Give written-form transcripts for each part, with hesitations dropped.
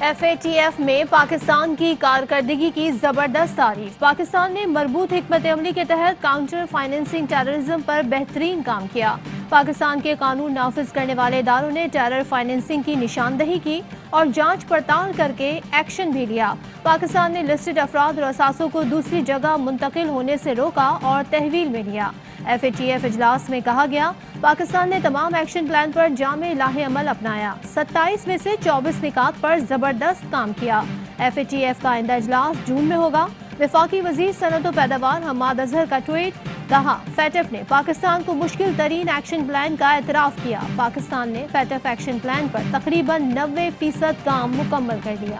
FATF میں پاکستان کی کارکردگی کی زبردست تعریف۔ پاکستان نے مربوط حکمت عملی کے تحت کاؤنٹر فائنینسنگ ٹیررزم پر بہترین کام کیا۔ پاکستان کے قانون نافذ کرنے والے اداروں نے ٹیرر فائنینسنگ کی نشاندہی کی اور جانچ پڑتال کر کے ایکشن بھی لیا۔ پاکستان نے لسٹڈ افراد اور اثاثوں کو دوسری جگہ منتقل ہونے سے روکا اور تحویل میں لیا۔ FATF اجلاس میں کہا گیا، پاکستان نے تمام ایکشن پلان پر جامع لاہ عمل اپنایا۔ 27 میں سے 24 نکات پر زبردست کام کیا۔ FATF کا آئندہ اجلاس جون میں ہوگا۔ وفاقی وزیر صنعت و پیداوار حماد اظہر کا ٹویٹ، کہا FATF نے پاکستان کو مشکل ترین ایکشن پلان کا اعتراف کیا۔ پاکستان نے FATF ایکشن پلان پر تقریباً 90% کام مکمل کر دیا۔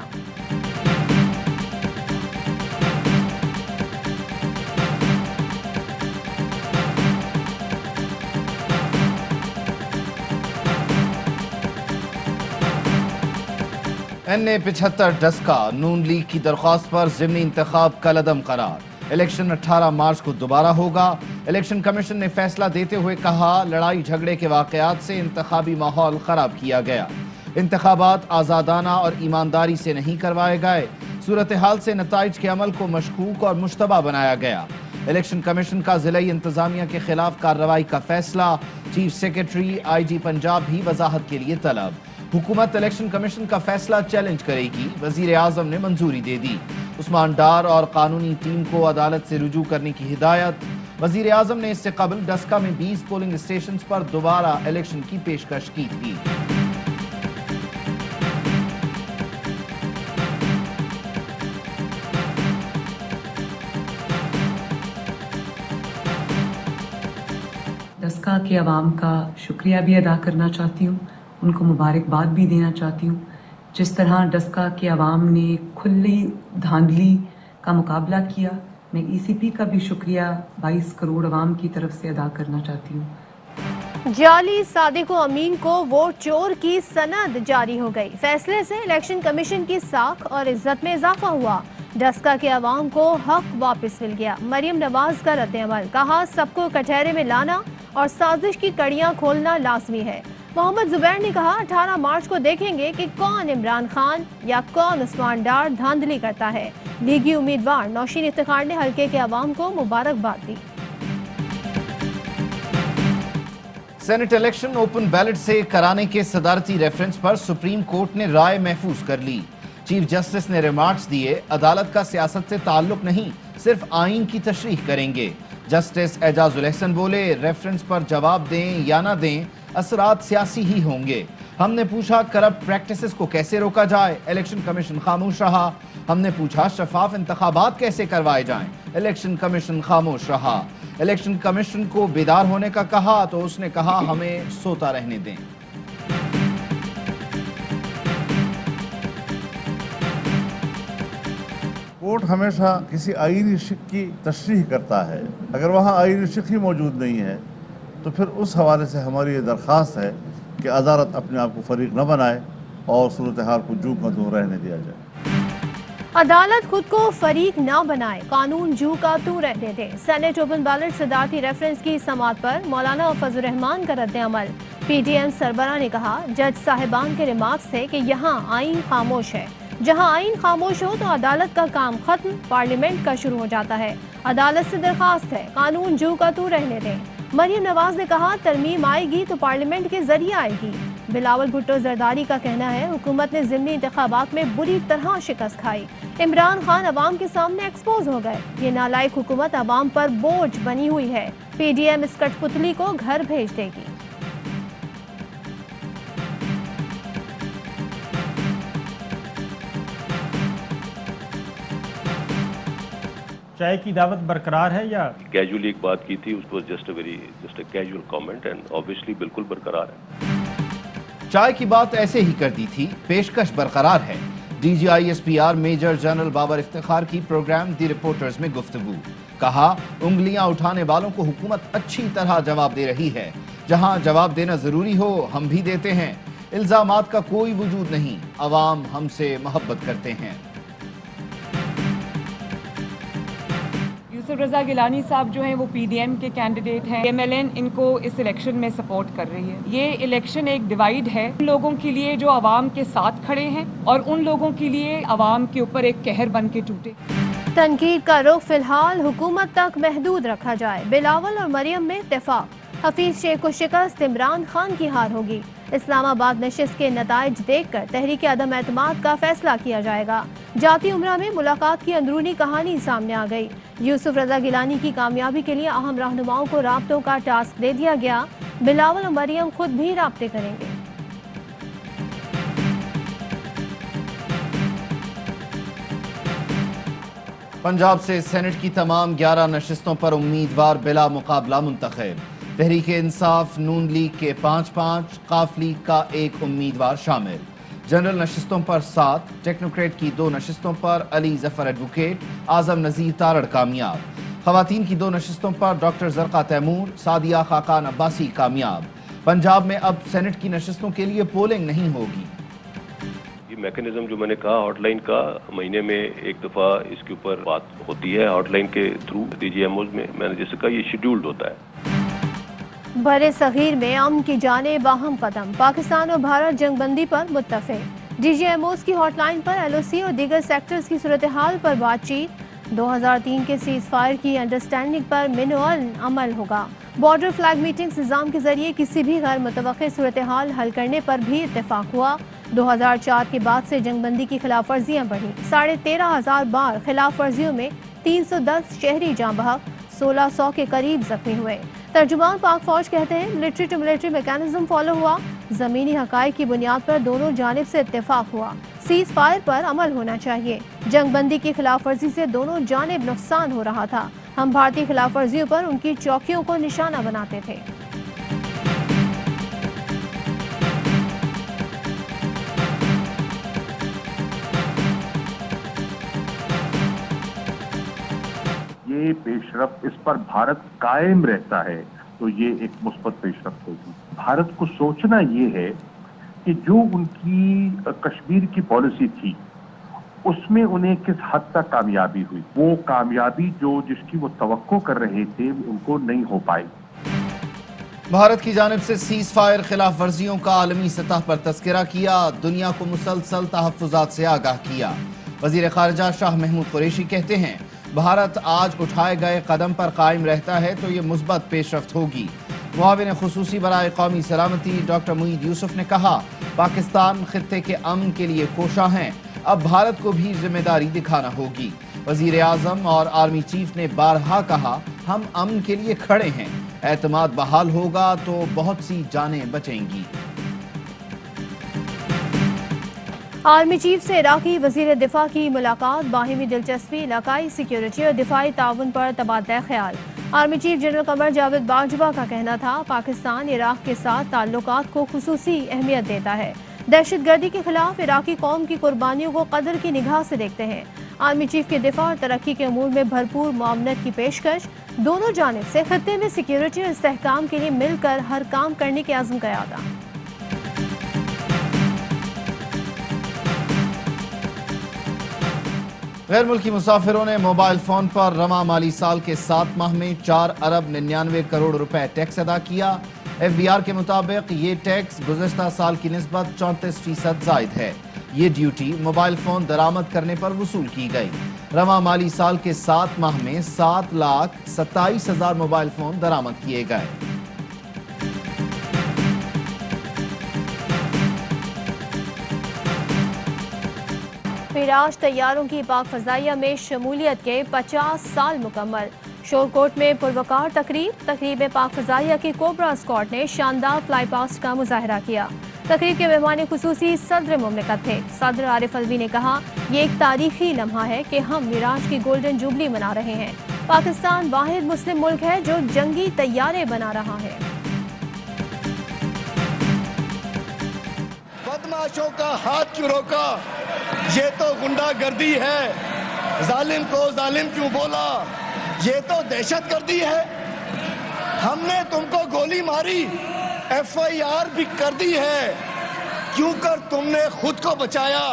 NA-75 ڈسکا نون لیگ کی درخواست پر ضمنی انتخاب کالعدم قرار۔ الیکشن 18 مارچ کو دوبارہ ہوگا۔ الیکشن کمیشن نے فیصلہ دیتے ہوئے کہا، لڑائی جھگڑے کے واقعات سے انتخابی ماحول خراب کیا گیا۔ انتخابات آزادانہ اور ایمانداری سے نہیں کروائے گئے۔ صورتحال سے نتائج کے عمل کو مشکوک اور مشتبہ بنایا گیا۔ الیکشن کمیشن کا ضلعی انتظامیہ کے خلاف کارروائی کا فیصلہ۔ چیف سیکرٹری IG پنجاب بھی وضاحت کے لیے طلب۔ حکومت الیکشن کمیشن کا فیصلہ چیلنج کرے گی، وزیر اعظم نے منظوری دے دی۔ عثمان ڈار اور قانونی ٹیم کو عدالت سے رجوع کرنے کی ہدایت۔ وزیر اعظم نے اس سے قبل ڈسکا میں 20 پولنگ اسٹیشنز پر دوبارہ الیکشن کی پیشکش کی تھی۔ ڈسکا کے عوام کا شکریہ بھی ادا کرنا چاہتی ہوں، ان کو مبارکباد بھی دینا چاہتی ہوں۔ جس طرح ڈسکا کے عوام نے کھلی دھاندلی کا مقابلہ کیا، میں ECP کا بھی شکریہ 22 کروڑ عوام کی طرف سے ادا کرنا چاہتی ہوں۔ جعلی صادق و امین کو ووٹ چور کی سند جاری ہو گئی۔ فیصلے سے الیکشن کمیشن کی ساکھ اور عزت میں اضافہ ہوا۔ ڈسکا کے عوام کو حق واپس مل گیا۔ مریم نواز کا رد عمل، کہا سب کو کٹہرے میں لانا اور سازش کی کڑیاں کھولنا لازمی ہے۔ محمد زبیر نے کہا 18 مارچ کو دیکھیں گے کہ کون عمران خان یا کون عثمان ڈار دھاندلی کرتا ہے۔ لیگی امیدوار نوشین افتخار نے حلقے کے عوام کو مبارکباد دی۔ سینٹ الیکشن اوپن بیلٹ سے کرانے کے صدارتی ریفرنس پر سپریم کورٹ نے رائے محفوظ کر لی۔ چیف جسٹس نے ریمارکس دیے، عدالت کا سیاست سے تعلق نہیں، صرف آئین کی تشریح کریں گے۔ جسٹس اعجاز الاحسن بولے، ریفرنس پر جواب دیں یا نہ دیں، اثرات سیاسی ہی ہوں گے۔ ہم نے پوچھا کرپٹ پریکٹسز کو کیسے روکا جائے، الیکشن کمیشن خاموش رہا۔ ہم نے پوچھا شفاف انتخابات کیسے کروائے جائیں، الیکشن کمیشن خاموش رہا۔ الیکشن کمیشن کو بیدار ہونے کا کہا تو اس نے کہا ہمیں سوتا رہنے دیں۔ کورٹ ہمیشہ کسی آئینی شق کی تشریح کرتا ہے، اگر وہاں آئینی شق ہی موجود نہیں ہے تو پھر اس حوالے سے ہماری یہ درخواست ہے کہ عدالت اپنے آپ کو فریق نہ بنائے اور صورتحال کو جو کا تو رہنے دیا جائے۔ عدالت خود کو فریق نہ بنائے، قانون جو کا تو رہنے دے۔ سینٹ اوپن بیلٹ صدارتی ریفرنس کی سماعت پر مولانا فضل الرحمان کا رد عمل۔ PTM سربراہ نے کہا جج صاحبان کے ریمارکس تھے کہ یہاں آئین خاموش ہے، جہاں آئین خاموش ہو تو عدالت کا کام ختم، پارلیمنٹ کا شروع ہو جاتا ہے۔ عدالت سے درخواست ہے قانون جو کا تو رہنے دیں۔ مریم نواز نے کہا ترمیم آئے گی تو پارلیمنٹ کے ذریعے آئے گی۔ بلاول بھٹو زرداری کا کہنا ہے حکومت نے ضمنی انتخابات میں بری طرح شکست کھائی، عمران خان عوام کے سامنے ایکسپوز ہو گئے، یہ نالائق حکومت عوام پر بوجھ بنی ہوئی ہے، PDM اس کٹ پتلی کو گھر بھیج دے گی۔ چائے کی دعوت برقرار ہے یا کیجولی ایک بات کی تھی، اس کو just a casual comment and obviously بالکل برقرار ہے۔ چائے کی بات ایسے ہی کر دی تھی، پیشکش برقرار ہے۔ DGISPR major general Babar Iftikhar کی پروگرام دی رپورٹرز میں گفتگو، کہا انگلیاں اٹھانے والوں کو حکومت اچھی طرح جواب دے رہی ہے، جہاں جواب دینا ضروری ہو ہم بھی دیتے ہیں، الزامات کا کوئی وجود نہیں، عوام ہم سے محبت کرتے ہیں۔ یوسف رضا گیلانی صاحب جو ہیں وہ PDM کے کینڈیڈیٹ ہیں. MLN ان کو اس الیکشن میں سپورٹ کر رہی ہے. یہ الیکشن ایک ڈیوائیڈ ہے ان لوگوں کے لیے جو عوام کے ساتھ کھڑے ہیں اور ان لوگوں کے لیے عوام کے اوپر ایک قہر بن کے ٹوٹے. تنقید کا رخ فی الحال حکومت تک محدود رکھا جائے. بلاول اور مریم میں اتفاق. حفیظ شیخ کو شکست، عمران خان کی ہار ہوگی. اسلام آباد نشست کے نتائج دیکھ کر تحریک عدم اعتماد کا فیصلہ کیا جائے گا. جاتی عمرہ میں ملاقات کی اندرونی کہانی سامنے آ گئی. یوسف رضا گیلانی کی کامیابی کے لیے اہم رہنماؤں کو رابطوں کا ٹاسک دے دیا گیا. بلاول اور مریم خود بھی رابطے کریں گے. پنجاب سے سینٹ کی تمام 11 نشستوں پر امیدوار بلا مقابلہ منتخب. تحریک انصاف نون لیگ کے 5 قاف لیگ کا 1 امیدوار شامل. جنرل نشستوں پر 7، ٹیکنوکریٹ کی 2 نشستوں پر علی ظفر ایڈوکیٹ، اعظم نذیر تارڑ کامیاب. خواتین کی 2 نشستوں پر ڈاکٹر زرقا تیمور، سعدیہ خاقان عباسی کامیاب. پنجاب میں اب سینٹ کی نشستوں کے لیے پولنگ نہیں ہوگی. یہ میکینزم جو میں نے کہا ہاٹ لائن کا، مہینے میں 1 دفعہ اس کے اوپر بات ہوتی ہے ہاٹ لائن کے تھرو. DGMOs میں نے جیسے کہا یہ شیڈیولڈ ہوتا ہے. بر صغیر میں امن کی جانب اہم قدم. پاکستان اور بھارت جنگ بندی پر متفق. DGMOs کی ہاٹ لائن پر LOC اور دیگر سیکٹرز کی صورتحال پر بات چیت. 2003 کے سیز فائر کی انڈرسٹینڈنگ پر مینوئل عمل ہوگا. بارڈر فلیگ میٹنگز نظام کے ذریعے کسی بھی غیر متوقع صورتحال حل کرنے پر بھی اتفاق ہوا. 2004 کے بعد سے جنگ بندی کی خلاف ورزیاں بڑھی. 13,500 بار خلاف ورزیوں میں 310 شہری جاں بحق، 1600 کے قریب زخمی ہوئے. ترجمان پاک فوج کہتے ہیں military to military mechanism follow ہوا. زمینی حقائق کی بنیاد پر دونوں جانب سے اتفاق ہوا. سیز فائر پر عمل ہونا چاہیے. جنگ بندی کی خلاف ورزی سے دونوں جانب نقصان ہو رہا تھا. ہم بھارتی خلاف ورزیوں پر ان کی چوکیوں کو نشانہ بناتے تھے. یہ پیش رفت اس پر بھارت قائم رہتا ہے تو یہ ایک مثبت پیش رفت ہوگی. بھارت کو سوچنا یہ ہے کہ جو ان کی کشمیر کی پالیسی تھی اس میں انہیں کس حد تک کامیابی ہوئی. وہ کامیابی جس کی وہ توقع کر رہے تھے ان کو نہیں ہو پائی. بھارت کی جانب سے سیز فائر خلاف ورزیوں کا عالمی سطح پر تذکرہ کیا. دنیا کو مسلسل تحفظات سے آگاہ کیا. وزیر خارجہ شاہ محمود قریشی کہتے ہیں بھارت آج اٹھائے گئے قدم پر قائم رہتا ہے تو یہ مثبت پیش رفت ہوگی. معاون خصوصی برائے قومی سلامتی ڈاکٹر معید یوسف نے کہا پاکستان خطے کے امن کے لیے کوشاں ہیں. اب بھارت کو بھی ذمہ داری دکھانا ہوگی. وزیر اعظم اور آرمی چیف نے بارہا کہا ہم امن کے لیے کھڑے ہیں. اعتماد بحال ہوگا تو بہت سی جانیں بچیں گی. آرمی چیف سے عراقی وزیر دفاع کی ملاقات. باہمی دلچسپی، علاقائی سیکیورٹی اور دفاعی تعاون پر تبادلہ خیال. Army chief general Qamar Javed Bajwa کا کہنا تھا پاکستان عراق کے ساتھ تعلقات کو خصوصی اہمیت دیتا ہے. دہشت گردی کے خلاف عراقی قوم کی قربانیوں کو قدر کی نگاہ سے دیکھتے ہیں. آرمی چیف کے دفاع اور ترقی کے امور میں بھرپور معاونت کی پیشکش. دونوں جانب سے خطے میں سیکیورٹی اور استحکام کے لیے مل کر ہر کام کرنے کے عزم کا اعادہ. غیر ملکی مسافروں نے موبائل فون پر رواں مالی سال کے 7 ماہ میں 4 ارب 99 کروڑ روپے ٹیکس ادا کیا. FBR کے مطابق یہ ٹیکس گزشتہ سال کی نسبت 34% زائد ہے. یہ ڈیوٹی موبائل فون درآمد کرنے پر وصول کی گئی. رواں مالی سال کے 7 ماہ میں 7,27,000 موبائل فون درآمد کیے گئے. معراج طیاروں کی پاک فضائیہ میں شمولیت کے 50 سال مکمل. شورکوٹ میں پروکار تقریب میں پاک فضائیہ کی کوبرا اسکواڈ نے شاندار فلائی پاسٹ کا مظاہرہ کیا. تقریب کے مہمان خصوصی صدر مملکت تھے. صدر عارف الوی نے کہا یہ ایک تاریخی لمحہ ہے کہ ہم معراج کی گولڈن جوبلی منا رہے ہیں. پاکستان واحد مسلم ملک ہے جو جنگی طیارے بنا رہا ہے. بدماشوں کا ہاتھ کیوں روکا؟ یہ تو غنڈہ گردی ہے. ظالم کو ظالم کیوں بولا؟ یہ تو دہشت گردی ہے. ہم نے تم کو گولی ماری، FIR بھی کر دی ہے، کیوں کر تم نے خود کو بچایا؟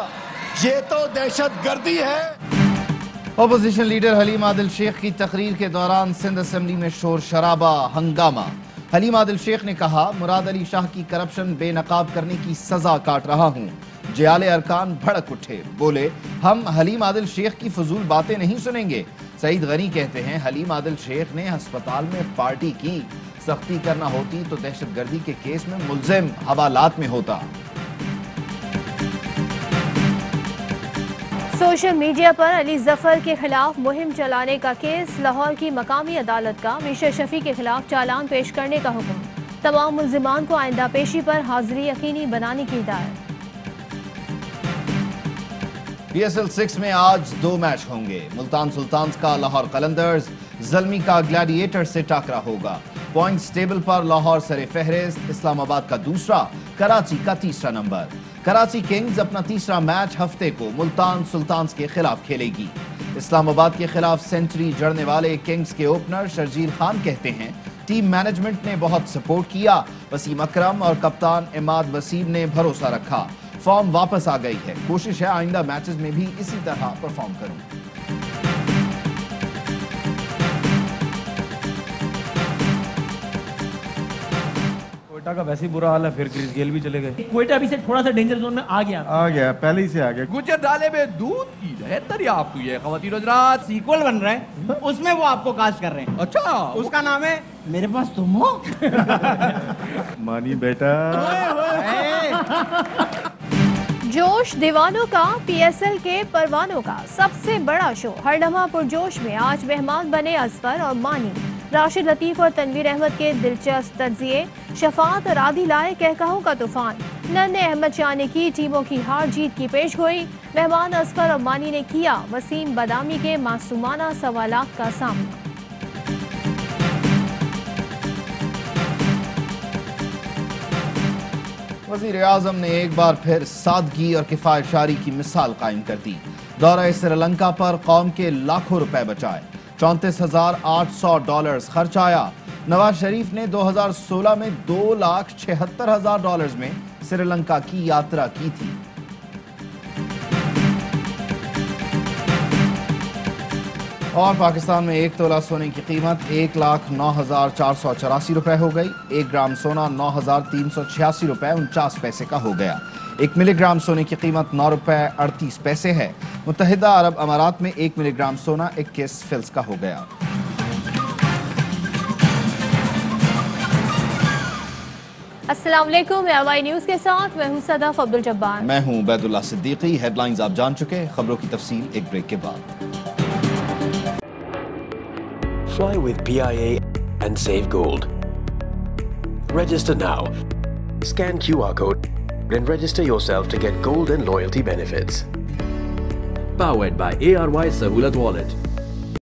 یہ تو دہشت گردی ہے. اپوزیشن لیڈر حلیم عادل شیخ کی تقریر کے دوران سندھ اسمبلی میں شور شرابہ ہنگامہ. حلیم عادل شیخ نے کہا مراد علی شاہ کی کرپشن بے نقاب کرنے کی سزا کاٹ رہا ہوں. جیالے ارکان بھڑک اٹھے, بولے ہم حلیم عادل شیخ کی فضول باتیں نہیں سنیں گے. سعید غنی کہتے ہیں حلیم عادل شیخ نے ہسپتال میں پارٹی کی, سختی کرنا ہوتی تو دہشت گردی کے کیس میں ملزم حوالات میں ہوتا. سوشل میڈیا پر علی ظفر کے خلاف مہم چلانے کا کیس, لاہور کی مقامی عدالت کا میشر شفیع کے خلاف چالان پیش کرنے کا حکم. تمام ملزمان کو آئندہ پیشی پر حاضری یقینی بنانے کی ہدایت. PSL 6 میں آج 2 میچ ہوں گے. ملتان سلطانز کا لاہور قلندرز, زلمی کا گلیڈیٹر سے ٹاکرا ہوگا. پوائنٹس ٹیبل پر لاہور سر فہرست, اسلام آباد کا دوسرا, کراچی کا تیسرا نمبر. کراچی کنگز اپنا تیسرا میچ ہفتے کو ملتان سلطانز کے خلاف کھیلے گی. اسلام آباد کے خلاف سینچری جڑنے والے کنگز کے اوپنر شرجیل خان کہتے ہیں ٹیم مینجمنٹ نے بہت سپورٹ کیا. وسیم اکرم اور کپتان عماد وسیم نے بھروسہ رکھا. فارم واپس آ گئی ہے, کوشش ہے آئندہ میچز میں بھی اسی طرح پرفارم کروں. کوئٹہ کا ویسے برا حال ہے, پھر کرس گیل بھی چلے گئے. کوئٹہ ابھی سے تھوڑا سا ڈینجر زون میں آ گیا پہلے ہی سے آ گیا. گجر ڈالے میں دودھ کی لہر دریافت ہوئی ہے. خواتین حضرات, سیکول بن رہا ہے, اس میں وہ آپ کو کاسٹ کر رہے ہیں. اچھا, اس کا نام ہے میرے پاس تم ہو. مانی بیٹا. جوش دیوانوں کا, PSL کے پروانوں کا سب سے بڑا شو ہر لمحہ پرجوش میں. آج مہمان بنے اظفر اور مانی. راشد لطیف اور تنویر احمد کے دلچسپ تجزیے, شفاعت اور عادی لائے کہکہوں کا طوفان. نن احمد شاہ نے کی ٹیموں کی ہار جیت کی پیش گوئی. مہمان اظفر اور مانی نے کیا وسیم بادامی کے معصومانہ سوالات کا سامنا. وزیر اعظم نے ایک بار پھر سادگی اور کفایت شاری کی مثال قائم کر دی. دورہ سری لنکا پر قوم کے لاکھوں روپے بچائے, $34,800 خرچ آیا. نواز شریف نے 2016 میں $2,76,000 میں سری لنکا کی یاترا کی تھی. اور پاکستان میں 1 تولہ سونے کی قیمت 1,09,484 روپے ہو گئی. 1 گرام سونا 9,386 روپے 49 پیسے کا ہو گیا. 1 ملی گرام سونے کی قیمت 9 روپے 38 پیسے ہے. متحدہ عرب امارات میں 1 ملی گرام سونا 21 فلس کا ہو گیا. السلام علیکم, AY نیوز کے ساتھ میں ہوں صدف عبد الجبار. میں ہوں عبید اللہ صدیقی. ہیڈ لائنز آپ جان چکے, خبروں کی تفصیل ایک بریک کے بعد. Fly with PIA and save gold. Register now. Scan QR code and register yourself to get gold and loyalty benefits. Powered by ARY Sahulat Wallet.